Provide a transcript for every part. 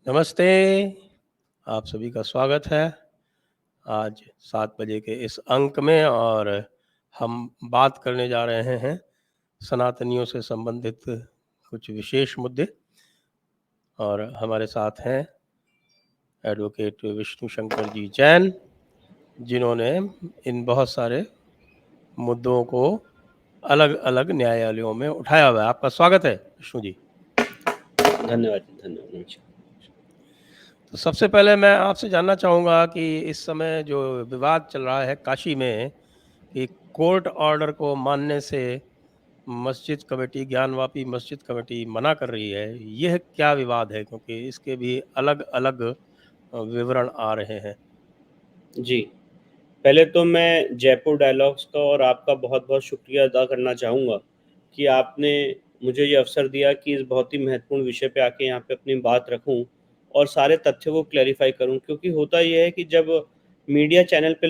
नमस्ते, आप सभी का स्वागत है आज 7 बजे के इस अंक में और हम बात करने जा रहे हैं सनातनियों से संबंधित कुछ विशेष मुद्दे और हमारे साथ हैं एडवोकेट विष्णु शंकर जी जैन, जिन्होंने इन बहुत सारे मुद्दों को अलग-अलग न्यायालयों में उठाया हुआ है। आपका स्वागत है विष्णु जी। धन्यवाद, धन्यवाद। तो सबसे पहले मैं आपसे जानना चाहूँगा कि इस समय जो विवाद चल रहा है काशी में कि कोर्ट ऑर्डर को मानने से मस्जिद कमेटी, ज्ञानवापी मस्जिद कमेटी मना कर रही है। यह क्या विवाद है? क्योंकि इसके भी अलग-अलग विवरण आ रहे हैं। जी, पहले तो मैं जयपुर डायलॉग्स का और आपका बहुत-बहुत शुक्रिया अदा करना चाहूँगा कि आपने मुझे ये अवसर दिया कि इस बहुत ही महत्वपूर्ण विषय पे आके यहाँ पे अपनी बात रखूँ और सारे तथ्यों को क्लैरिफ़ाई करूँ। क्योंकि होता ये है कि जब मीडिया चैनल पे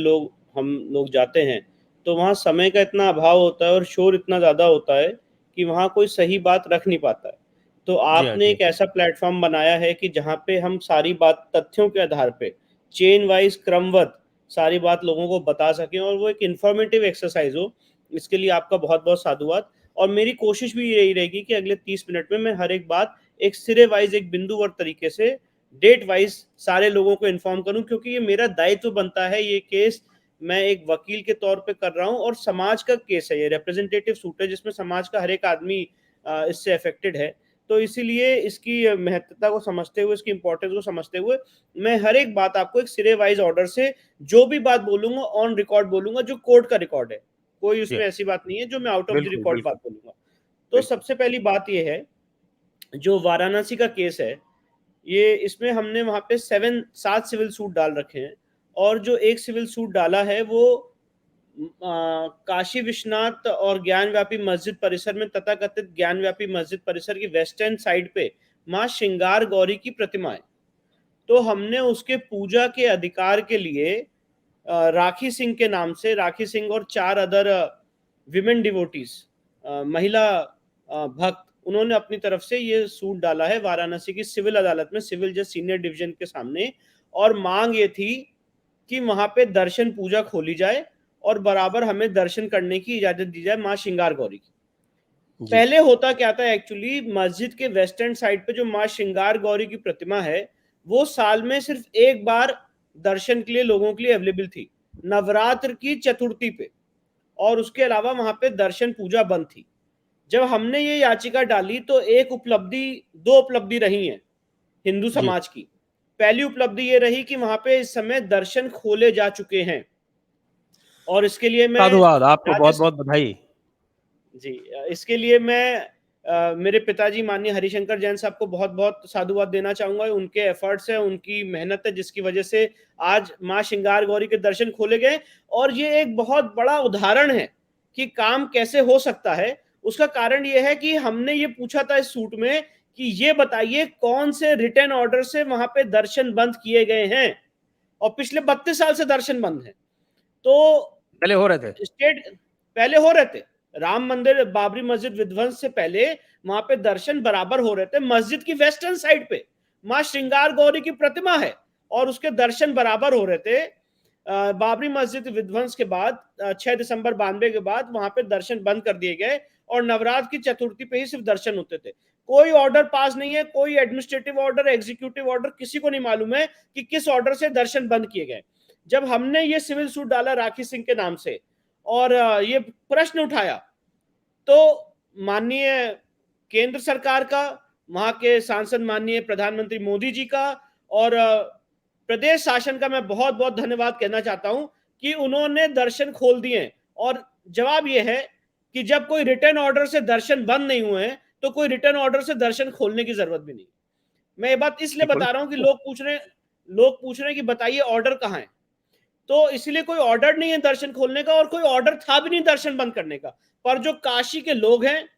हम लोग जाते हैं, तो वहाँ समय का इतना अभाव होता है और शोर इतना ज़्यादा होता है कि वहाँ कोई सही बात रख नहीं पाता है। तो जी हाँ, आपने जी एक हाँ। ऐसा प्लेटफ़ॉर्म बनाया है कि जहाँ पे हम सारी बात तथ्यों के आधार पे चेन वाइज़ क्रमबद्ध सारी बात लोगों को बता सकें और वो एक इन्फॉर्मेटिव एक्सरसाइज़ हो, इसके लिए आपका बहुत-बहुत साधुवाद। और मेरी कोशिश भी यही रहेगी कि अगले 30 मिनट में मैं हर एक बात एक सिरे वाइज़, एक बिंदुवार तरीके से, डेट वाइज़ सारे लोगों को इन्फॉर्म करूँ, क्योंकि ये मेरा दायित्व बनता है। ये केस मैं एक वकील के तौर पे कर रहा हूँ और समाज का केस है, ये रिप्रेजेंटेटिव सूट है जिसमें समाज का हर एक आदमी इससे अफेक्टेड है। तो इसीलिए इसकी महत्वता को समझते हुए, इसकी इम्पोर्टेंस को समझते हुए, मैं हर एक बात आपको एक सिरे वाइज़ ऑर्डर से जो भी बात बोलूँगा ऑन रिकॉर्ड बोलूँगा, जो कोर्ट का रिकॉर्ड है। कोई जी, उसमें ऐसी बात नहीं है जो मैं आउट ऑफ द बिल्कुल, रिकॉर्ड बात बिल्कुल, बोलूँगा। तो बिल्कुल। सबसे पहली बात ये है, जो वाराणसी का केस है, ये इसमें हमने वहाँ पे 7 सिविल सूट डाल रखे हैं और जो एक सिविल सूट डाला है वो काशी विश्वनाथ और ज्ञानव्यापी मस्जिद परिसर में, तथाकथित ज्ञानव्यापी मस्जिद परिसर की वेस्टर्न साइड पे माँ श्रृंगार गौरी की प्रतिमा है। तो हमने उसके पूजा के अधिकार के लिए राखी सिंह के नाम से, राखी सिंह और 4 अदर विमेन डिवोटीज, महिला भक्त, उन्होंने अपनी तरफ से ये सूट डाला है वाराणसी की सिविल अदालत में, सिविल जज सीनियर डिवीजन के सामने। और मांग ये थी कि वहां पे दर्शन पूजा खोली जाए और बराबर हमें दर्शन करने की इजाजत दी जाए माँ श्रृंगार गौरी की। जी, पहले होता क्या था एक्चुअली, मस्जिद के वेस्टर्न साइड पे जो माँ श्रृंगार गौरी की प्रतिमा है, वो साल में सिर्फ एक बार दर्शन के लिए लोगों के लिए अवेलेबल थी, नवरात्र की चतुर्थी पे, और उसके अलावा वहां पे दर्शन पूजा बंद थी। जब हमने ये याचिका डाली तो दो उपलब्धि रही हैं हिंदू जी। समाज की। पहली उपलब्धि ये रही कि वहां पे इस समय दर्शन खोले जा चुके हैं और इसके लिए मैं साधुवाद, आपको राज्य बहुत-बहुत बधाई। जी, इसके लिए मैं मेरे पिताजी माननीय हरिशंकर जैन साहब को बहुत-बहुत साधुवाद देना चाहूँगा। उनके एफर्ट्स हैं, उनकी मेहनत है, जिसकी वजह से आज माँ श्रृंगार गौरी के दर्शन खोले गए। और ये एक बहुत बड़ा उदाहरण है कि काम कैसे हो सकता है। उसका कारण ये है कि हमने ये पूछा था इस सूट में कि ये बताइए कौन से रिटन ऑर्डर से वहाँ पे दर्शन बंद किए गए हैं, और पिछले 32 साल से दर्शन बंद हैं। तो पहले हो रहे थे। स्टेट पहले हो रहे थे, राम मंदिर बाबरी मस्जिद विध्वंस से पहले वहां पे दर्शन बराबर हो रहे थे। मस्जिद की वेस्टर्न साइड पे मां श्रृंगार गौरी की प्रतिमा है और उसके दर्शन बराबर हो रहे थे। बाबरी मस्जिद विध्वंस के बाद 6 दिसंबर 92 के बाद वहां पे दर्शन बंद कर दिए गए और नवरात्र की चतुर्थी पे ही सिर्फ दर्शन होते थे। कोई ऑर्डर पास नहीं है, कोई एडमिनिस्ट्रेटिव ऑर्डर, एग्जीक्यूटिव ऑर्डर, किसी को नहीं मालूम है कि किस ऑर्डर से दर्शन बंद किए गए। जब हमने ये सिविल सूट डाला राखी सिंह के नाम से और ये प्रश्न उठाया, तो माननीय केंद्र सरकार का, वहां के सांसद माननीय प्रधानमंत्री मोदी जी का और प्रदेश शासन का मैं बहुत बहुत धन्यवाद कहना चाहता हूं कि उन्होंने दर्शन खोल दिए। और जवाब यह है कि जब कोई रिटर्न ऑर्डर से दर्शन बंद नहीं हुए हैं, तो कोई रिटर्न ऑर्डर से दर्शन खोलने की जरूरत भी नहीं। मैं ये बात इसलिए बिल्कुल। बता रहा हूं कि लोग पूछ रहे हैं कि बताइए ऑर्डर कहां है। तो इसलिए कोई ऑर्डर नहीं है दर्शन खोलने का और कोई ऑर्डर था भी नहीं दर्शन बंद करने का। पर जो काशी के लोग हैं,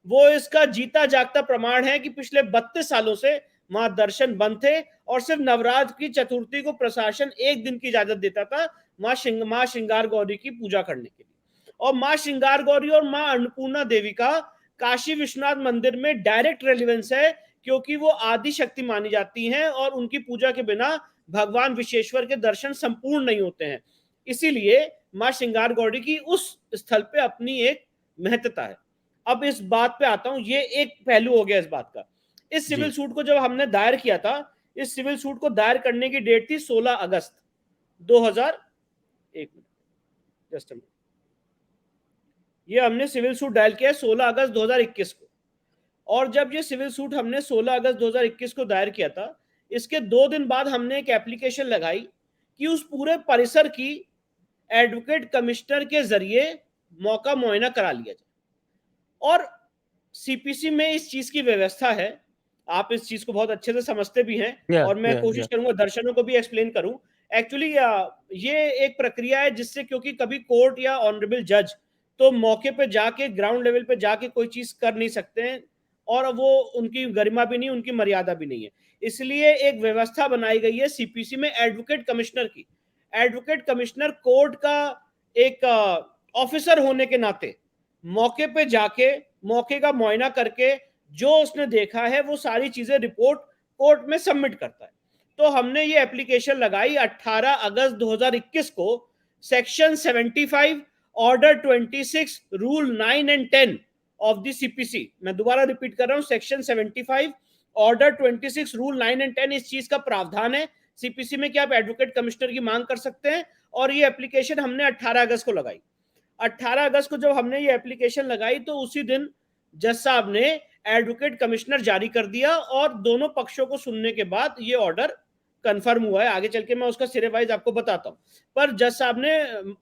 वो इसका जीता जागता प्रमाण है कि पिछले 32 सालों से वहां दर्शन बंद थे और सिर्फ नवरात्र की चतुर्थी को प्रशासन एक दिन की इजाजत देता था मां श्रृंगार गौरी की पूजा करने के लिए। और मां श्रृंगार गौरी और मां अन्नपूर्णा देवी का काशी विश्वनाथ मंदिर में डायरेक्ट रेलिवेंस है, क्योंकि वो आदि शक्ति मानी जाती हैं और उनकी पूजा के बिना भगवान विश्वेश्वर के दर्शन संपूर्ण नहीं होते हैं। इसीलिए मां श्रृंगार गौरी की उस स्थल पे अपनी एक महत्ता है। अब इस बात पे आता हूं, ये एक पहलू हो गया इस बात का। इस सिविल सूट को जब हमने दायर किया था, इस सिविल सूट को दायर करने की डेट थी 16 अगस्त 2000, एक मिनट, जस्ट मिनट, ये हमने सिविल सूट दायर किया 16 अगस्त 2021 को। और जब ये सिविल सूट हमने 16 अगस्त 2021 को दायर किया था, इसके 2 दिन बाद हमने एक एप्लीकेशन लगाई कि उस पूरे परिसर की एडवोकेट कमिश्नर के जरिए मौका मुआयना करा लिया जाए। और सीपीसी में इस चीज की व्यवस्था है, आप इस चीज को बहुत अच्छे से समझते भी हैं और मैं कोशिश करूंगा दर्शकों को भी एक्सप्लेन करूं। एक्चुअली ये एक प्रक्रिया है जिससे, क्योंकि कभी कोर्ट या ऑनरेबल जज तो मौके पे जाके ग्राउंड लेवल पे जाके कोई चीज कर नहीं सकते हैं और वो उनकी गरिमा भी नहीं, उनकी मर्यादा भी नहीं है। इसलिए एक व्यवस्था बनाई गई है सीपीसी में एडवोकेट कमिश्नर की। एडवोकेट कमिश्नर कोर्ट का एक ऑफिसर होने के नाते मौके पे जाके मौके का मुआयना करके जो उसने देखा है वो सारी चीजें रिपोर्ट कोर्ट में सबमिट करता है। तो हमने ये एप्लीकेशन लगाई 18 अगस्त 2021 को, section 75 order 26 rule 9 and 10 of the CPC. मैं दोबारा रिपीट कर रहा हूं, सेक्शन 75 ऑर्डर 26 रूल 9 एंड 10 इस चीज का प्रावधान है सीपीसी में कि आप एडवोकेट कमिश्नर की मांग कर सकते हैं। और ये एप्लीकेशन हमने 18 अगस्त को लगाई। 18 अगस्त को जब हमने ये एप्लीकेशन लगाई तो उसी दिन जज साहब ने एडवोकेट कमिश्नर जारी कर दिया और दोनों पक्षों को सुनने के बाद ये ऑर्डर कंफर्म हुआ है। आगे चल के मैं उसका सिरे वाइज आपको बताता हूं, पर जज साहब ने,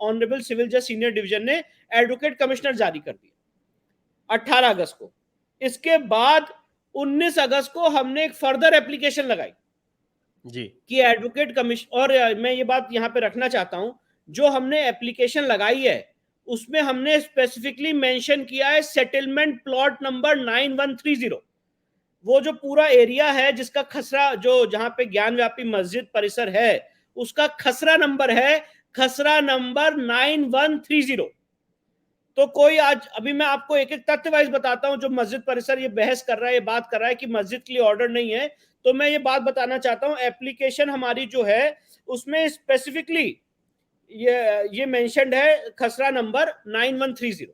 ऑनरेबल सिविल जज सीनियर डिवीजन ने एडवोकेट कमिश्नर जारी कर दिया 18 अगस्त को। इसके बाद 19 अगस्त को हमने एक फर्दर एप्लीकेशन लगाई जी कि एडवोकेट कमिश्नर, और मैं ये बात यहां पे रखना चाहता हूं, जो हमने एप्लीकेशन लगाई है उसमें हमने स्पेसिफिकली मेंशन किया है सेटलमेंट प्लॉट नंबर 9130। वो जो पूरा एरिया है जिसका खसरा, जो जहां पे ज्ञानव्यापी मस्जिद परिसर है, उसका खसरा नंबर है खसरा नंबर 9130। तो कोई आज, अभी मैं आपको एक एक तथ्य वाइज बताता हूं। जो मस्जिद परिसर ये बहस कर रहा है, ये बात कर रहा है कि मस्जिद के लिए ऑर्डर नहीं है, तो मैं ये बात बताना चाहता हूं, एप्लीकेशन हमारी जो है उसमें स्पेसिफिकली ये मेंशन्ड है खसरा नंबर 9130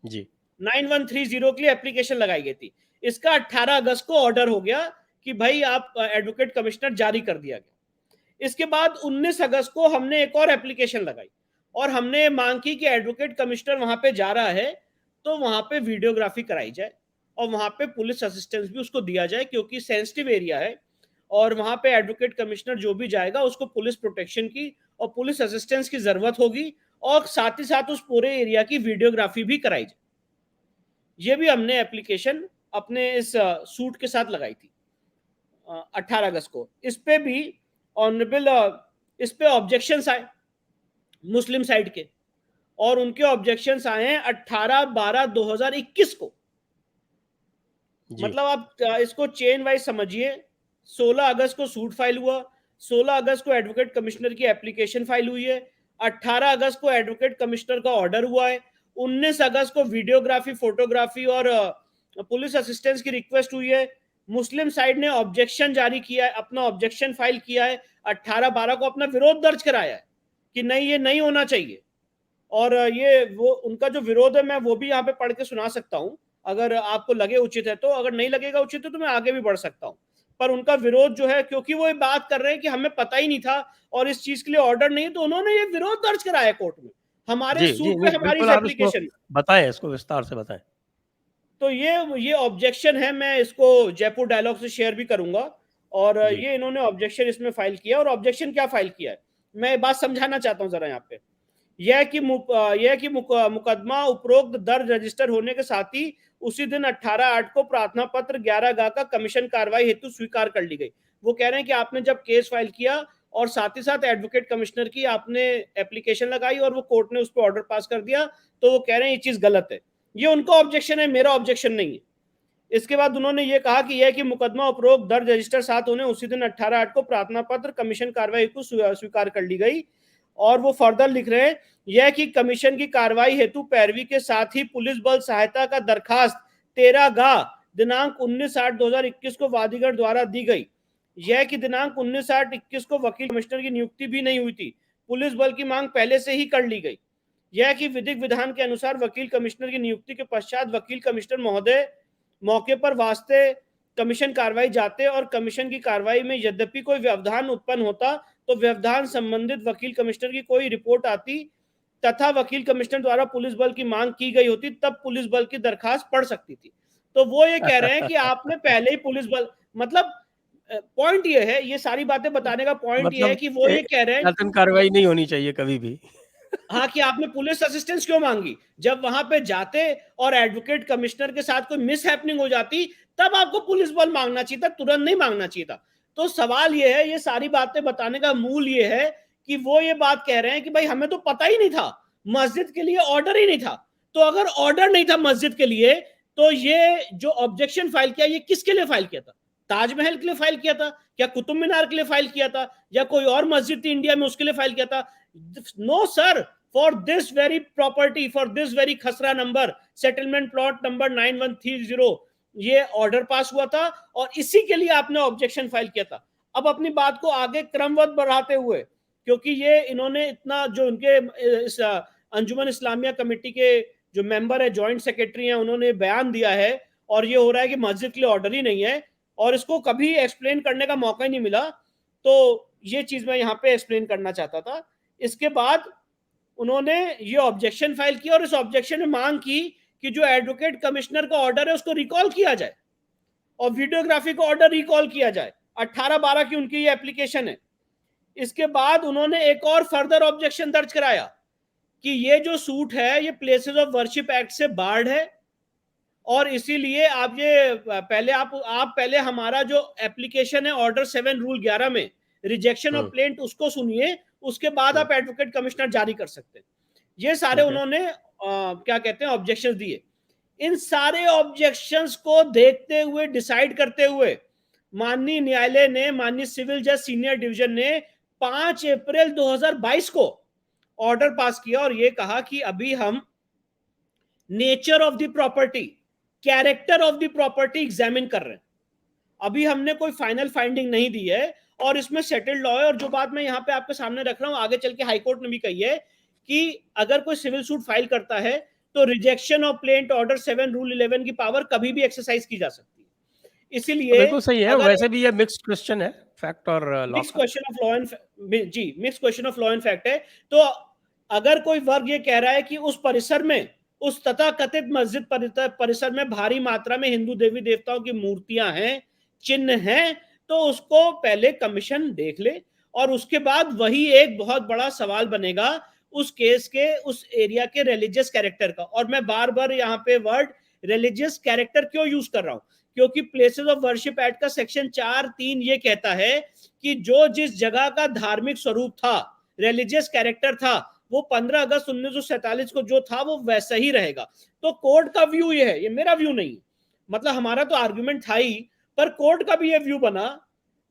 जी 9130 के लिए एप्लीकेशन लगाई गई थी। इसका 18 अगस्त को ऑर्डर हो गया कि भाई आप एडवोकेट कमिश्नर जारी कर दिया गया। इसके बाद 19 अगस्त को हमने एक और एप्लीकेशन लगाई और हमने मांग की कि एडवोकेट कमिश्नर वहां पे जा रहा है तो वहां पे वीडियोग्राफी कराई जाए और वहां पे पुलिस असिस्टेंस भी उसको दिया जाए, क्योंकि सेंसिटिव एरिया है और वहां पे एडवोकेट कमिश्नर जो भी जाएगा उसको पुलिस प्रोटेक्शन की और पुलिस असिस्टेंस की जरूरत होगी और साथ ही साथ उस पूरे एरिया की वीडियोग्राफी भी कराई जाए। ये भी हमने एप्लीकेशन अपने इस सूट के साथ लगाई थी 18 अगस्त को। इस पे भी ऑनरेबल इस पे ऑब्जेक्शंस आए मुस्लिम साइड के, और उनके ऑब्जेक्शंस आए हैं 18/12/2021 को। मतलब आप इसको चेन वाइज समझिए। 16 अगस्त को सूट फाइल हुआ, 16 अगस्त को एडवोकेट कमिश्नर की एप्लीकेशन फाइल हुई है, 18 अगस्त को एडवोकेट कमिश्नर का ऑर्डर हुआ है, 19 अगस्त को वीडियोग्राफी, फोटोग्राफी और पुलिस असिस्टेंस की रिक्वेस्ट हुई है। मुस्लिम साइड ने ऑब्जेक्शन जारी किया है, अपना ऑब्जेक्शन फाइल किया है, 18/12 को अपना विरोध दर्ज कराया है कि नहीं, ये नहीं होना चाहिए। और ये वो उनका जो विरोध है मैं वो भी यहाँ पे पढ़ के सुना सकता हूँ अगर आपको लगे उचित है तो। अगर नहीं लगेगा उचित है तो मैं आगे भी बढ़ सकता हूँ। पर उनका विरोध जो है, क्योंकि वो ये बात कर रहे हैं कि हमें पता ही नहीं था और इस चीज के लिए ऑर्डर नहीं है, तो उन्होंने ये विरोध दर्ज कराया कोर्ट में हमारे सूट पे, हमारी इस एप्लीकेशन। बताएं, इसको विस्तार से बताएं। तो ये ऑब्जेक्शन है, मैं इसको जयपुर डायलॉग से शेयर भी करूंगा। और ये इन्होंने ऑब्जेक्शन इसमें फाइल किया, और ऑब्जेक्शन क्या फाइल किया है मैं बात समझाना चाहता हूं जरा यहाँ पे। यह कि मुकदमा उपरोक्त दर्ज रजिस्टर होने के साथ ही उसी दिन 18/8 को प्रार्थना पत्र 11 का कमीशन कार्रवाई हेतु स्वीकार कर ली गई। वो कह रहे हैं कि आपने जब केस फाइल किया और साथ ही साथ एडवोकेट कमिश्नर की आपने एप्लीकेशन लगाई और वो कोर्ट ने उस पर ऑर्डर पास कर दिया, तो वो कह रहे हैं ये चीज गलत है। ये उनका ऑब्जेक्शन है, मेरा ऑब्जेक्शन नहीं है। इसके बाद उन्होंने ये कहा कि यह कि मुकदमा उपरोक्त दर्ज रजिस्टर साथ होने उसी दिन 18/8 को प्रार्थना पत्र कमीशन कार्रवाई को स्वीकार कर ली गई। और वो फर्दर लिख रहे हैं, यह कि कमीशन की कार्रवाई हेतु पैरवी के साथ ही पुलिस बल सहायता का दरखास्त 13 गा दिनांक 19/8/2021 को वादीगढ़ द्वारा दी गई। यह कि दिनांक 19/8/21 को वकील कमिश्नर की नियुक्ति भी नहीं हुई थी, पुलिस बल की मांग पहले से ही कर ली गई। यह कि विधिक विधान के अनुसार वकील कमिश्नर की नियुक्ति के पश्चात वकील कमिश्नर महोदय मौके पर वास्ते कमीशन कार्रवाई जाते और कमीशन की कार्रवाई में यद्यपि कोई व्यवधान उत्पन्न होता तो व्यवधान संबंधित वकील कमिश्नर की कोई रिपोर्ट आती तथा वकील कमिश्नर द्वारा पुलिस बल की मांग की गई होती, तब पुलिस बल की दरखास्त पड़ सकती थी। तो वो ये कह रहे हैं कि आपने पहले ही पुलिस बल, मतलब पॉइंट ये है, ये सारी बातें बताने का पॉइंट ये है कि वो ये कह रहे हैं कार्रवाई नहीं होनी चाहिए कभी भी। हाँ, कि आपने पुलिस असिस्टेंस क्यों मांगी? जब वहां पे जाते और एडवोकेट कमिश्नर के साथ कोई मिस हैपनिंग हो जाती तब आपको पुलिस बल मांगना चाहिए था, तुरंत नहीं मांगना चाहिए था। तो सवाल ये है, ये सारी बातें बताने का मूल ये है कि वो ये बात कह रहे हैं कि भाई हमें तो पता ही नहीं था, मस्जिद के लिए ऑर्डर ही नहीं था। तो अगर ऑर्डर नहीं था मस्जिद के लिए, तो ये जो ऑब्जेक्शन फाइल किया, ये किसके लिए फाइल किया था? ताजमहल के लिए फाइल किया था, क्या कुतुब मीनार के लिए फाइल किया था, या कोई और मस्जिद थी इंडिया में उसके लिए फाइल किया था? No sir, for this very property, for this very khasra number, settlement plot number 9130, ये ऑर्डर पास हुआ था और इसी के लिए आपने ऑब्जेक्शन फाइल किया था। अब अपनी बात को आगे क्रमवत बढ़ाते हुए, क्योंकि ये इन्होंने इतना, जो उनके इस अंजुमन इस्लामिया कमेटी के जो मेंबर है, जॉइंट सेक्रेटरी हैं, उन्होंने बयान दिया है और ये हो रहा है कि मस्जिद के लिए ऑर्डर ही नहीं है और इसको कभी एक्सप्लेन करने का मौका ही नहीं मिला। तो ये चीज मैं यहाँ पे एक्सप्लेन करना चाहता था। इसके बाद उन्होंने ये ऑब्जेक्शन फाइल किया और इस ऑब्जेक्शन में मांग की कि जो एडवोकेट कमिश्नर का ऑर्डर है उसको रिकॉल किया जाए और वीडियोग्राफी का ऑर्डर रिकॉल किया जाए। 18/12 की उनकी ये एप्लीकेशन है। इसके बाद उन्होंने एक और फर्दर ऑब्जेक्शन दर्ज कराया कि ये जो सूट है ये प्लेसेस ऑफ वर्शिप एक्ट से बार्ड है और इसीलिए आप ये पहले आप पहले हमारा जो एप्लीकेशन है ऑर्डर 7 रूल 11 में रिजेक्शन ऑफ प्लेंट, उसको सुनिए, उसके बाद आप एडवोकेट कमिश्नर जारी कर सकते हैं। ये सारे उन्होंने क्या कहते हैं ऑब्जेक्शंस दिए। इन सारे ऑब्जेक्शंस को देखते हुए, डिसाइड करते हुए, माननीय न्यायालय ने, माननीय सिविल जज सीनियर डिवीजन ने 5 अप्रैल 2022 को ऑर्डर पास किया और यह कहा कि अभी हम nature of the property, character of the property examine कर रहे हैं। अभी हमने कोई फाइनल फाइंडिंग नहीं दी है और इसमें सेटल्ड लॉ है। और जो बात मैं यहाँ पे आपके सामने रख रहा हूं, आगे चल के हाईकोर्ट ने भी कही है कि अगर कोई सिविल सूट फाइल करता है तो rejection of plaint order 7 rule 11 की पावर कभी भी एक्सरसाइज की जा सकती है। इसीलिए बिल्कुल सही है। वैसे भी ये मिक्स्ड क्वेश्चन है, फैक्ट और लॉ मिक्स का। क्वेश्चन ऑफ लॉ एंड जी, mix question of law and fact है। तो अगर कोई वर्ग ये कह रहा है कि उस परिसर में, उस तथाकथित मस्जिद परिसर में भारी मात्रा में हिंदू देवी देवताओं की मूर्तियां हैं, चिन्ह हैं, तो उसको पहले कमीशन देख ले और उसके बाद वही एक बहुत बड़ा सवाल बनेगा उस केस के, उस एरिया के रिलीजियस कैरेक्टर का। और मैं बार बार यहाँ पे वर्ड रिलीजियस कैरेक्टर क्यों यूज कर रहा हूं, क्योंकि प्लेसेस ऑफ वर्शिप एक्ट का सेक्शन 4(3) ये कहता है कि जो जिस जगह का धार्मिक स्वरूप था, रिलीजियस कैरेक्टर था, वो 15 अगस्त 1947 को जो था वो वैसा ही रहेगा। तो कोर्ट का व्यू ये है, ये मेरा व्यू नहीं, मतलब हमारा तो आर्गुमेंट था ही, पर कोर्ट का भी ये व्यू बना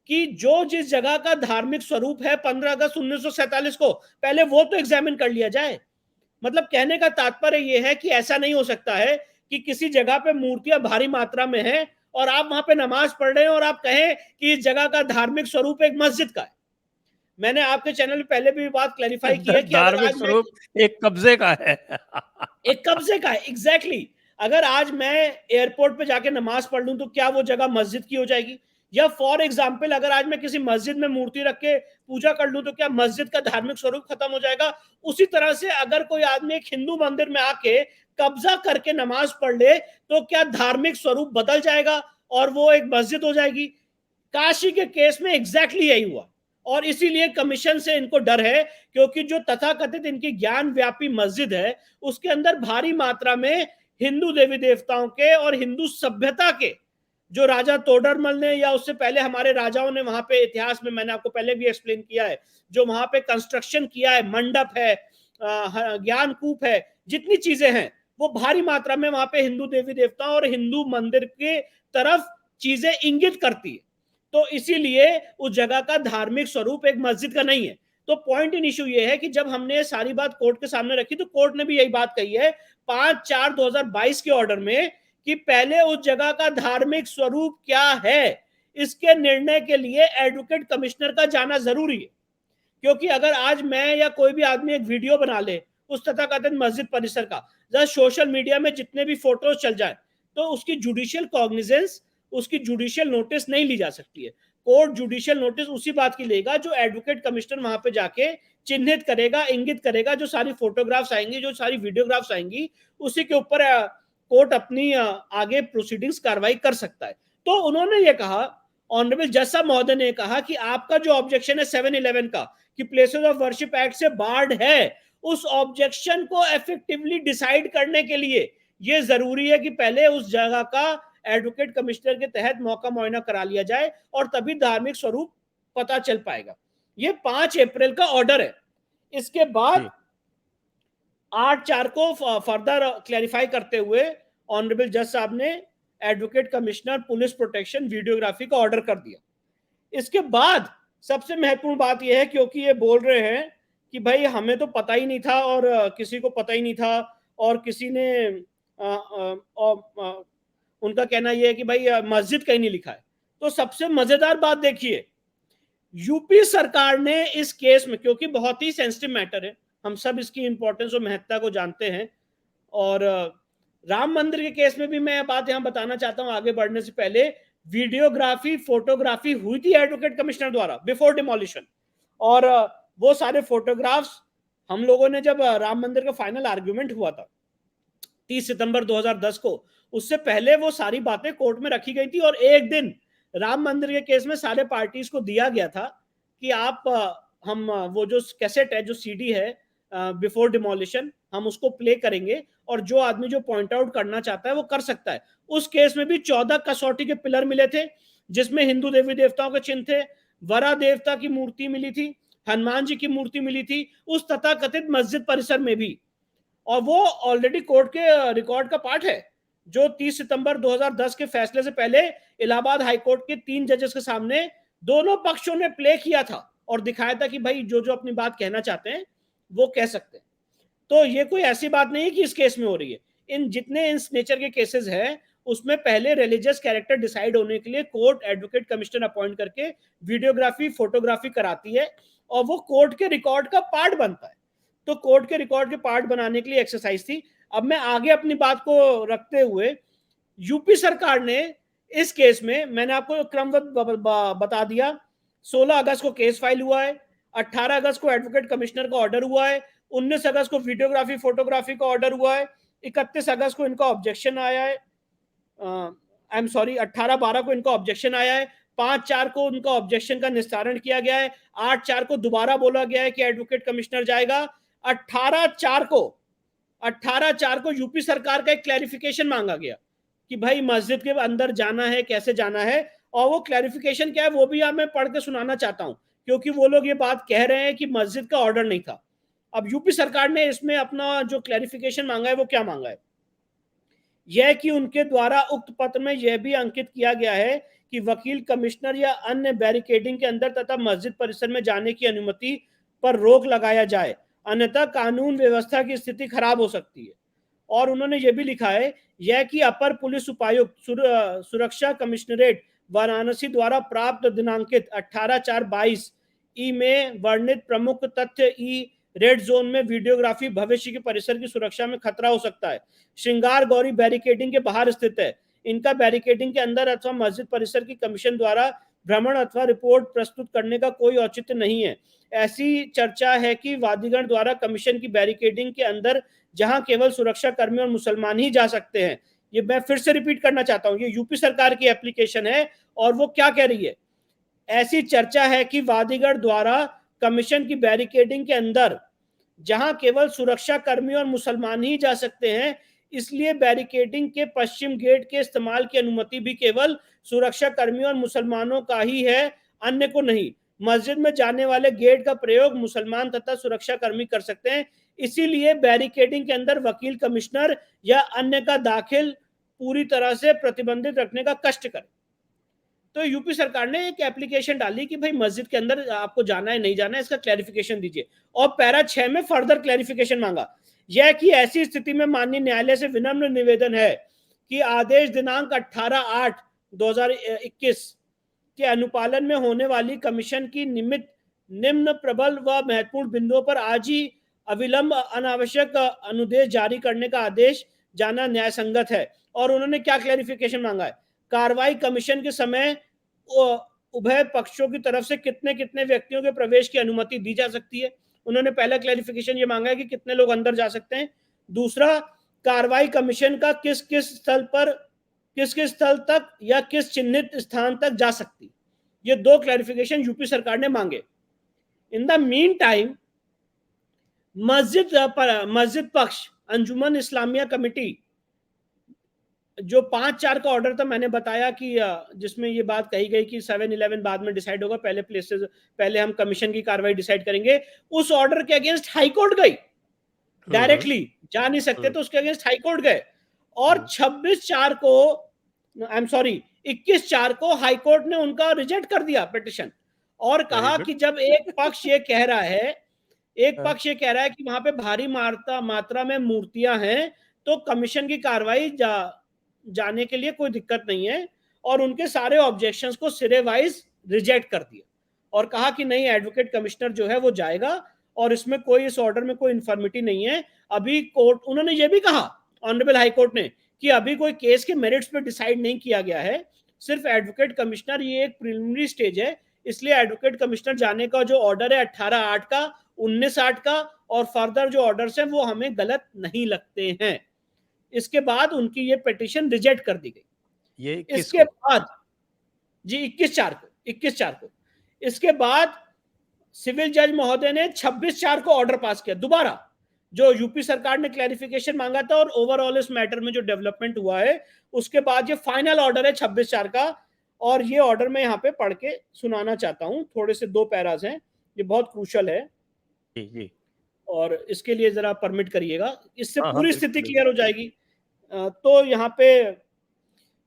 कि जो जिस जगह का धार्मिक स्वरूप है 15 अगस्त 1947 को, पहले वो तो एग्जामिन कर लिया जाए। मतलब कहने का तात्पर्य यह है कि ऐसा नहीं हो सकता है कि किसी जगह पे मूर्तियां भारी मात्रा में हैं और आप वहां पे नमाज पढ़ रहे हैं और आप कहें कि इस जगह का धार्मिक स्वरूप एक मस्जिद का है। मैंने आपके चैनल में पहले भी बात क्लैरिफाई की है कि धार्मिक स्वरूप एक कब्जे का है। एक कब्जे का है, एग्जैक्टली। अगर आज मैं एयरपोर्ट पे जाके नमाज पढ़ लूं तो क्या वो जगह मस्जिद की हो जाएगी? या फॉर एग्जाम्पल अगर आज मैं किसी मस्जिद में मूर्ति रख के पूजा कर लूं तो क्या मस्जिद का धार्मिक स्वरूप खत्म हो जाएगा? उसी तरह से अगर कोई आदमी एक हिंदू मंदिर में आके कब्जा करके नमाज पढ़ ले तो क्या धार्मिक स्वरूप बदल जाएगा और वो एक मस्जिद हो जाएगी? काशी के केस में एग्जैक्टली यही हुआ और इसीलिए कमीशन से इनको डर है, क्योंकि जो तथाकथित इनकी ज्ञान व्यापी मस्जिद है उसके अंदर भारी मात्रा में हिंदू देवी देवताओं के और हिंदू सभ्यता के, जो राजा तोडरमल ने या उससे पहले हमारे राजाओं ने वहां पे इतिहास में, मैंने आपको पहले भी एक्सप्लेन किया है, जो वहां पे कंस्ट्रक्शन किया है, मंडप है, ज्ञानकूप है, जितनी चीजें हैं वो भारी मात्रा में वहां पे हिंदू देवी देवताओं और हिंदू मंदिर के तरफ चीजें इंगित करती है। तो इसीलिए उस जगह का धार्मिक स्वरूप एक मस्जिद का नहीं है। तो पॉइंट इन इशू ये है कि जब हमने सारी बात कोर्ट के सामने रखी तो कोर्ट ने भी यही बात कही है 5/4/2022 के ऑर्डर में कि पहले उस जगह का धार्मिक स्वरूप क्या है, इसके निर्णय के लिए एडवोकेट कमिश्नर का जाना जरूरी है। क्योंकि अगर आज मैं या कोई भी आदमी एक वीडियो बना ले उस तथाकथित मस्जिद परिसर का, जब सोशल मीडिया में जितने भी फोटोज चल जाए, तो उसकी जुडिशियल कॉग्निजेंस, उसकी जुडिशियल नोटिस नहीं ली जा सकती है। कोर्ट जुडिशियल नोटिस उसी बात की लेगा जो एडवोकेट कमिश्नर वहां पे जाके चिन्हित करेगा, इंगित करेगा, जो सारी फोटोग्राफ्स आएंगी, जो सारी वीडियोग्राफ्स आएंगी, उसी के ऊपर कोर्ट अपनी आगे प्रोसीडिंग्स कार्रवाई कर सकता है। तो उन्होंने ये कहा, ऑनरेबल जज साहब महोदय ने कहा कि आपका जो ऑब्जेक्शन है 711 का कि प्लेसेस ऑफ वर्शिप एक्ट से बार्ड है, उस ऑब्जेक्शन को इफेक्टिवली डिसाइड करने के लिए यह जरूरी है कि पहले उस जगह का एडवोकेट कमिश्नर के तहत मौका मुआयना करा लिया जाए और तभी धार्मिक स्वरूप पता चल पाएगा। ये 5 अप्रैल का ऑर्डर है। इसके बाद 8/4 को फर्दर क्लैरिफाई करते हुए ऑनरेबल जज साहब ने advocate commissioner police protection videography का ऑर्डर कर दिया। इसके बाद सबसे महत्वपूर्ण बात यह है, क्योंकि ये बोल रहे हैं कि भाई हमें तो पता ही नहीं था और किसी को पता ही नहीं था, और किसी ने उनका कहना यह है कि भाई मस्जिद कहीं नहीं लिखा है। तो सबसे मजेदार बात देखिए, यूपी सरकार ने इस केस में, क्योंकि बहुत ही सेंसिटिव मैटर है, हम सब इसकी इंपॉर्टेंस और महत्ता को जानते हैं, और राम मंदिर के केस में भी मैं बात यहां बताना चाहता हूं आगे बढ़ने से पहले, वीडियोग्राफी फोटोग्राफी हुई थी एडवोकेट कमिश्नर द्वारा बिफोर डिमोलिशन, और वो सारे फोटोग्राफ्स हम लोगों ने, जब राम मंदिर का फाइनल आर्ग्यूमेंट हुआ था 30 सितंबर 2010 को, उससे पहले वो सारी बातें कोर्ट में रखी गई थी, और एक दिन राम मंदिर के केस में सारे पार्टीज को दिया गया था कि आप हम वो जो कैसेट है, जो सीडी है बिफोर डिमोलिशन, हम उसको प्ले करेंगे और जो आदमी जो पॉइंट आउट करना चाहता है वो कर सकता है। उस केस में भी 14 कसौटी के पिलर मिले थे, जिसमें हिंदू देवी देवताओं के चिन्ह थे, वरा देवता की मूर्ति मिली थी, हनुमान जी की मूर्ति मिली थी उस तथाकथित मस्जिद परिसर में भी, और वो ऑलरेडी कोर्ट के रिकॉर्ड का पार्ट है, जो 30 सितंबर 2010 के फैसले से पहले इलाहाबाद हाईकोर्ट के 3 जजेस के सामने दोनों पक्षों ने प्ले किया था और दिखाया था कि भाई जो जो अपनी बात कहना चाहते हैं वो कह सकते हैं। तो ये कोई ऐसी बात नहीं है कि इस केस में हो रही है। इन जितने इस नेचर के केसेस हैं, उसमें पहले रिलीजियस कैरेक्टर डिसाइड होने के लिए कोर्ट एडवोकेट कमिश्नर अपॉइंट करके वीडियोग्राफी फोटोग्राफी कराती है, और वो कोर्ट के रिकॉर्ड का पार्ट बनता है। तो कोर्ट के रिकॉर्ड के पार्ट बनाने के लिए एक्सरसाइज थी। अब मैं आगे अपनी बात को रखते हुए, यूपी सरकार ने इस केस में, मैंने आपको क्रमबद्ध बता दिया, 16 अगस्त को केस फाइल हुआ है, 18 अगस्त को एडवोकेट कमिश्नर का ऑर्डर हुआ है, 19 अगस्त को वीडियोग्राफी फोटोग्राफी का ऑर्डर हुआ है, 31 अगस्त को इनका ऑब्जेक्शन आया है, आई एम सॉरी 18/12 को इनका ऑब्जेक्शन आया है, 5/4 को उनका ऑब्जेक्शन का निस्तारण किया गया है, 8/4 को दोबारा बोला गया है कि एडवोकेट कमिश्नर जाएगा, 18/4 को यूपी सरकार का एक क्लैरिफिकेशन मांगा गया कि भाई मस्जिद के अंदर जाना है, कैसे जाना है, और वो क्लैरिफिकेशन क्या है वो भी मैं पढ़ के सुनाना चाहता हूं, क्योंकि वो लोग ये बात कह रहे हैं कि मस्जिद का ऑर्डर नहीं था। अब यूपी सरकार ने इसमें अपना जो क्लैरिफिकेशन मांगा है वो क्या मांगा है, यह कि उनके द्वारा उक्त पत्र में यह भी अंकित किया गया है कि वकील कमिश्नर या अन्य बैरिकेडिंग के अंदर तथा मस्जिद परिसर में जाने की अनुमति पर रोक लगाया जाए, अन्यथा कानून व्यवस्था की स्थिति खराब हो सकती है। और उन्होंने ये भी लिखा है, यह कि अपर पुलिस उपायुक्त सुरक्षा कमिश्नरेट वाराणसी द्वारा प्राप्त दिनांकित 18/4/22 ई में वर्णित प्रमुख तथ्य ई रेड जोन में वीडियोग्राफी भविष्य के परिसर की सुरक्षा में खतरा हो सकता है। श्रृंगार गौरी बैरिकेडिंग के बाहर स्थित है, इनका बैरिकेडिंग के अंदर अथवा मस्जिद परिसर की कमीशन द्वारा भ्रमण अथवा रिपोर्ट प्रस्तुत करने का कोई औचित्य नहीं है। ऐसी चर्चा है कि वादीगण द्वारा कमीशन की बैरिकेडिंग के अंदर जहां केवल सुरक्षा कर्मी और मुसलमान ही जा सकते हैं, ये मैं फिर से रिपीट करना चाहता हूं, ये यूपी सरकार की एप्लीकेशन है और वो क्या कह रही है, ऐसी चर्चा है कि वादीगढ़ द्वारा कमीशन की बैरिकेडिंग के अंदर जहां केवल सुरक्षा कर्मी और मुसलमान ही जा सकते हैं, इसलिए बैरिकेडिंग के पश्चिम गेट के इस्तेमाल की अनुमति भी केवल सुरक्षा कर्मियों और मुसलमानों का ही है, अन्य को नहीं। मस्जिद में जाने वाले गेट का प्रयोग मुसलमान तथा सुरक्षा कर्मी कर सकते हैं, इसीलिए बैरिकेडिंग के अंदर वकील कमिश्नर या अन्य का दाखिल पूरी तरह से प्रतिबंधित रखने का कष्ट करे। तो यूपी सरकार ने एक एप्लीकेशन डाली कि भाई मस्जिद के अंदर आपको जाना है नहीं जाना है, इसका क्लैरिफिकेशन दीजिए, और पैरा 6 में फर्दर क्लैरिफिकेशन मांगा, यह कि ऐसी स्थिति में माननीय न्यायालय से विनम्र निवेदन है कि आदेश दिनांक 18/8/2021 के अनुपालन में होने वाली कमीशन की निम्न प्रबल व महत्वपूर्ण बिंदुओं पर आज ही अविलंब अनावश्यक अनुदेश जारी करने का आदेश जाना न्याय संगत है। और उन्होंने क्या क्लैरिफिकेशन मांगा है? कार्रवाई कमीशन के समय उभय पक्षों की तरफ से कितने कितने व्यक्तियों के प्रवेश की अनुमति दी जा सकती है। उन्होंने पहला क्लैरिफिकेशन ये मांगा है कि कितने लोग अंदर जा सकते हैं। दूसरा, कार्रवाई कमीशन का किस किस स्थल तक या किस चिन्हित स्थान तक जा सकती। ये दो क्लैरिफिकेशन यूपी सरकार ने मांगे। इन द मीन टाइम मस्जिद पक्ष अंजुमन इस्लामिया कमेटी, जो 5/4 का ऑर्डर था, मैंने बताया कि जिसमें ये बात कही गई कि 7/11 बाद में डिसाइड होगा, पहले हम कमीशन की कार्रवाई डिसाइड करेंगे। उस ऑर्डर के अगेंस्ट हाईकोर्ट गई, डायरेक्टली जा नहीं सकते तो उसके अगेंस्ट हाईकोर्ट गए। और 26/4 को, आई एम सॉरी, 21/4 को हाईकोर्ट ने उनका रिजेक्ट कर दिया पिटिशन, और कहा कि जब एक पक्ष ये कह रहा है कि वहां पे भारी मात्रा में मूर्तियां हैं, तो कमीशन की कार्रवाई जाने के लिए कोई दिक्कत नहीं है, और उनके सारे ऑब्जेक्शंस को सिरे वाइज रिजेक्ट कर दिया और कहा कि नहीं, एडवोकेट कमिश्नर जो है वो जाएगा और इसमें कोई, इस ऑर्डर में कोई इन्फॉर्मिटी नहीं है। अभी कोर्ट, उन्होंने ये भी कहा, ऑनरेबल हाई कोर्ट ने, कि अभी कोई केस के मेरिट्स पे डिसाइड नहीं किया गया है, सिर्फ एडवोकेट कमिश्नर, ये एक प्रिलिमिनरी स्टेज है, इसलिए एडवोकेट कमिश्नर जाने का जो ऑर्डर है 18/8 का, 19/8 का और फर्दर जो ऑर्डर्स हैं वो हमें गलत नहीं लगते हैं। इसके बाद उनकी ये पिटीशन रिजेक्ट कर दी गई। ये इसके बाद जी 21/4 को इसके बाद सिविल जज महोदय ने 26/4 को ऑर्डर पास किया दोबारा, जो यूपी सरकार ने क्लैरिफिकेशन मांगा था और ओवरऑल इस मैटर में जो डेवलपमेंट हुआ है, उसके बाद ये फाइनल ऑर्डर है 26/4 का। और ये ऑर्डर मैं यहाँ पे पढ़ के सुनाना चाहता हूँ, थोड़े से 2 पैराज हैं, ये बहुत क्रूशल है जी। और इसके लिए जरा परमिट करिएगा, इससे पूरी स्थिति बिल्कुल। क्लियर हो जाएगी। तो यहाँ पे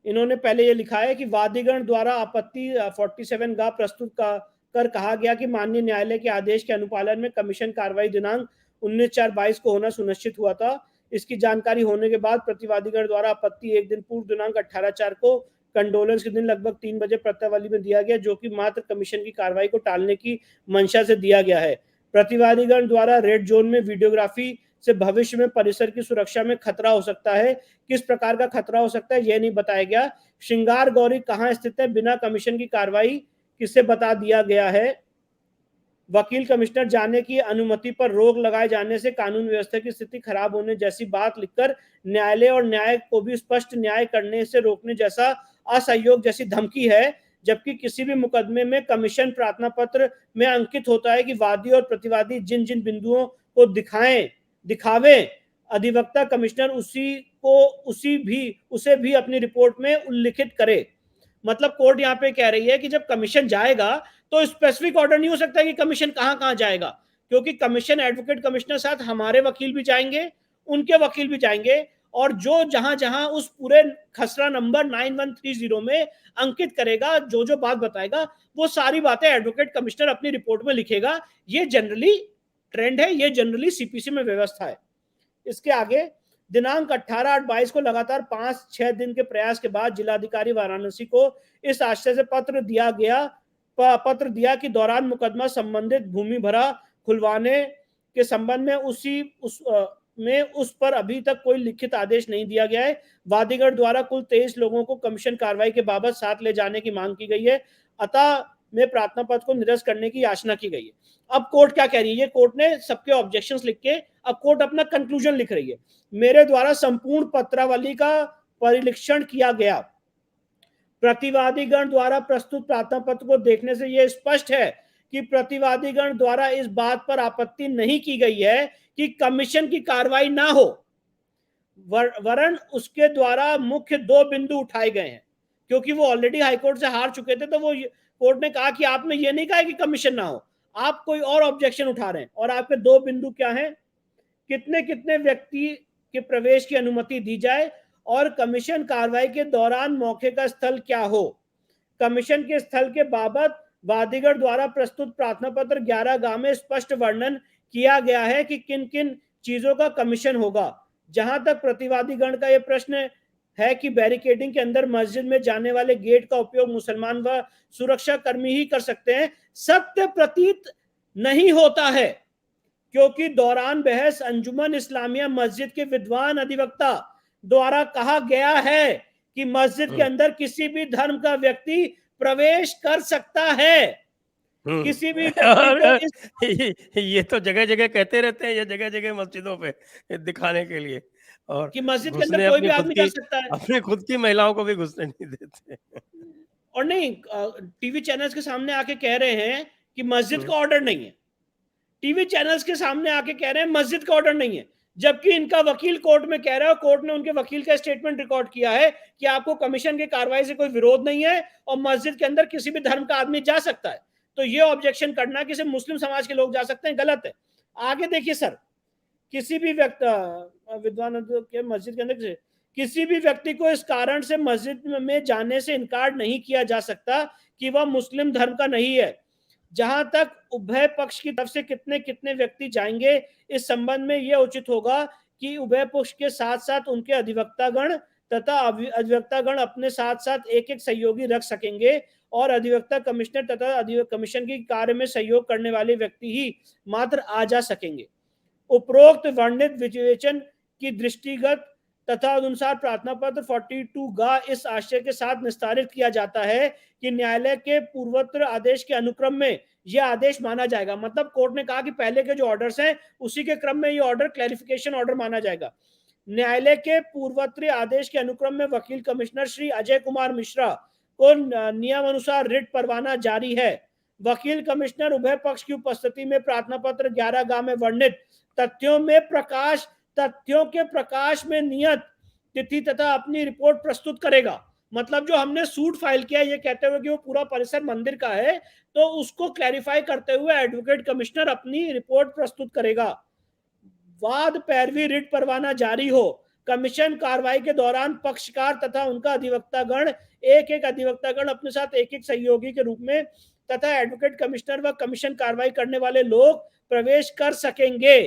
इन्होंने पहले ये लिखा है कि वादीगण द्वारा आपत्ति 47 गा प्रस्तुत कर कहा गया कि माननीय न्यायालय के आदेश के अनुपालन में कमीशन कार्रवाई दिनांक 19/4/22 को होना सुनिश्चित हुआ था। इसकी जानकारी होने के बाद प्रतिवादीगण द्वारा आपत्ति एक दिन पूर्व दिनांक 18/4 को कंडोलेंस के दिन लगभग 3 बजे प्रत्यावली में दिया गया, जो कि मात्र कमीशन की कार्रवाई को टालने की मंशा से दिया गया है। प्रतिवादीगण द्वारा रेड जोन में वीडियोग्राफी से भविष्य में परिसर की सुरक्षा में खतरा हो सकता है। किस प्रकार का खतरा हो सकता है यह नहीं बताया गया। श्रृंगार गौरी कहां स्थित है, बिना कमीशन की कार्रवाई किसे बता दिया गया है। वकील कमिश्नर जाने की अनुमति पर रोक लगाए जाने से कानून व्यवस्था की स्थिति खराब होने जैसी बात लिखकर न्यायालय और न्याय को भी स्पष्ट न्याय करने से रोकने जैसा असहयोग जैसी धमकी है। जबकि किसी भी मुकदमे में कमीशन प्रार्थना पत्र में अंकित होता है कि वादी और प्रतिवादी जिन जिन बिंदुओं को दिखावे, अधिवक्ता कमिश्नर उसे भी अपनी रिपोर्ट में उल्लिखित करे। मतलब कोर्ट यहाँ पे कह रही है कि जब कमीशन जाएगा तो स्पेसिफिक ऑर्डर नहीं हो सकता कि कमीशन कहां जाएगा, क्योंकि कमीशन, एडवोकेट कमिश्नर साथ हमारे वकील भी जाएंगे, उनके वकील भी जाएंगे, और जो जहां जहां उस पूरे खसरा नंबर 9130 में अंकित करेगा, जो जो बात बताएगा, वो सारी बातें एडवोकेट कमिश्नर अपनी रिपोर्ट में लिखेगा। ये जनरली ट्रेंड है, ये जनरली सीपीसी में व्यवस्था है। इसके आगे दिनांक 18/8/22 को लगातार 5-6 दिन के प्रयास के बाद जिलाधिकारी वाराणसी को इस आशय से पत्र दिया कि दौरान मुकदमा संबंधित भूमि भरा खुलवाने के संबंध में उस पर अभी तक कोई लिखित आदेश नहीं दिया गया है। वादीगढ़ द्वारा कुल 23 लोगों को कमीशन कार्रवाई के बाबत साथ ले जाने की मांग की गई है, अतः में प्रार्थना पत्र को निरस्त करने की याचना की गई है। अब कोर्ट क्या कह रही है? कोर्ट ने सबके ऑब्जेक्शंस लिख के अब कोर्ट अपना कंक्लूजन लिख रही है। मेरे द्वारा संपूर्ण पत्रावली का परिलीक्षण किया गया। प्रतिवादीगण द्वारा प्रस्तुत प्रार्थना पत्र को देखने से यह स्पष्ट है कि प्रतिवादीगण द्वारा इस बात पर आपत्ति नहीं की गई है कि कमीशन की कार्रवाई ना हो, वरन उसके द्वारा मुख्य 2 बिंदु उठाए गए हैं। क्योंकि वो ऑलरेडी हाईकोर्ट से हार चुके थे, तो वो कोर्ट ने कहा कि आपने ये नहीं कहा कि कमीशन ना हो, आप कोई और ऑब्जेक्शन उठा रहे हैं। और आपके 2 बिंदु क्या हैं? कितने कितने व्यक्ति के प्रवेश की अनुमति दी जाए और कमीशन कार्रवाई के दौरान मौके का स्थल क्या हो। कमीशन के स्थल के बाबत वादीगढ़ द्वारा प्रस्तुत प्रार्थना पत्र 11 गा में स्पष्ट वर्णन किया गया है कि किन किन चीजों का कमीशन होगा। जहां तक प्रतिवादीगण का यह प्रश्न है कि बैरिकेडिंग के अंदर मस्जिद में जाने वाले गेट का उपयोग मुसलमान व सुरक्षा कर्मी ही कर सकते हैं, सत्य प्रतीत नहीं होता है, क्योंकि दौरान बहस अंजुमन इस्लामिया मस्जिद के विद्वान अधिवक्ता द्वारा कहा गया है कि मस्जिद के अंदर किसी भी धर्म का व्यक्ति प्रवेश कर सकता है। किसी भी व्यक्ति को और इस ये तो जगह-जगह कहते रहते हैं, ये जगह-जगह मस्जिदों पे दिखाने के लिए, और कि मस्जिद के अंदर घुसने कोई भी आदमी जा सकता है। अपनी खुद की महिलाओं को भी घुसने नहीं देते। और नहीं, टीवी चैनल्स के सामने आके कह रहे हैं कि मस्जिद हुँ, का ऑर्डर नहीं है। टीवी चैनल्स के सामने आके कह रहे हैं मस्जिद का ऑर्डर नहीं है, जबकि इनका वकील कोर्ट में कह रहा है, कोर्ट ने उनके वकील का स्टेटमेंट रिकॉर्ड किया है कि आपको कमीशन की कार्रवाई से कोई विरोध नहीं है और मस्जिद के अंदर किसी भी धर्म का आदमी जा सकता है। तो ये ऑब्जेक्शन करना कि सिर्फ मुस्लिम समाज के लोग जा सकते हैं, गलत है। आगे देखिए सर, किसी भी व्यक्ति विद्वान के मस्जिद के अंदर किसी भी व्यक्ति को इस कारण से मस्जिद में जाने से इनकार नहीं किया जा सकता कि वह मुस्लिम धर्म का नहीं है। जहां तक उभय पक्ष की तरफ से कितने कितने व्यक्ति जाएंगे, इस संबंध में यह उचित होगा कि उभय पक्ष के साथ साथ उनके अधिवक्तागण तथा अधिवक्तागण अपने साथ साथ एक एक सहयोगी रख सकेंगे और अधिवक्ता कमिश्नर तथा कमीशन की कार्य में सहयोग करने वाले व्यक्ति ही मात्र आ जा सकेंगे। उपरोक्त वर्णित विवेचन की दृष्टिगत तथा अनुसार प्रार्थना पत्र 42 गा इस आशय के साथ निस्तारित किया जाता है कि न्यायालय के पूर्वोत्तर आदेश के अनुक्रम में यह आदेश माना जाएगा। मतलब कोर्ट ने कहा कि पहले के जो ऑर्डर्स हैं उसी के क्रम में ये ऑर्डर क्लैरिफिकेशन ऑर्डर माना जाएगा। न्यायालय के पूर्वोत्तर आदेश के अनुक्रम में वकील कमिश्नर श्री अजय कुमार मिश्रा को नियम अनुसार रिट परवाना जारी है। वकील कमिश्नर उभय पक्ष की उपस्थिति में प्रार्थना पत्र 11 गा में वर्णित तथ्यों के प्रकाश में नियत तिथि तथा अपनी रिपोर्ट प्रस्तुत करेगा। मतलब जो हमने सूट फाइल किया ये कहते हुए कि वो पूरा परिसर मंदिर का है, तो उसको क्लैरिफाई करते हुए एडवोकेट कमिश्नर अपनी रिपोर्ट प्रस्तुत करेगा। वाद पैरवी रिट परवाना जारी हो, कमीशन कार्रवाई के दौरान पक्षकार तथा उनका अधिवक्तागण एक अधिवक्तागण अपने साथ एक सहयोगी के रूप में तथा एडवोकेट कमिश्नर व कमीशन कार्रवाई करने वाले लोग प्रवेश कर सकेंगे,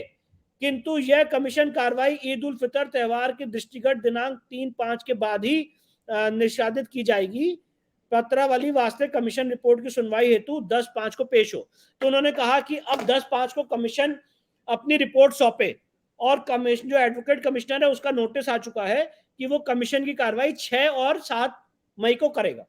किंतु यह कमीशन कार्रवाई ईद उल फितर त्यौहार के दृष्टिगत दिनांक 3/5 के बाद ही निष्पादित की जाएगी। पत्रावली वास्तविक कमीशन रिपोर्ट की सुनवाई हेतु 10/5 को पेश हो। तो उन्होंने कहा कि अब 10/5 को कमीशन अपनी रिपोर्ट सौंपे और कमीशन जो एडवोकेट कमिश्नर है उसका नोटिस आ चुका है कि वो कमीशन की कार्रवाई 6 और 7 मई को करेगा।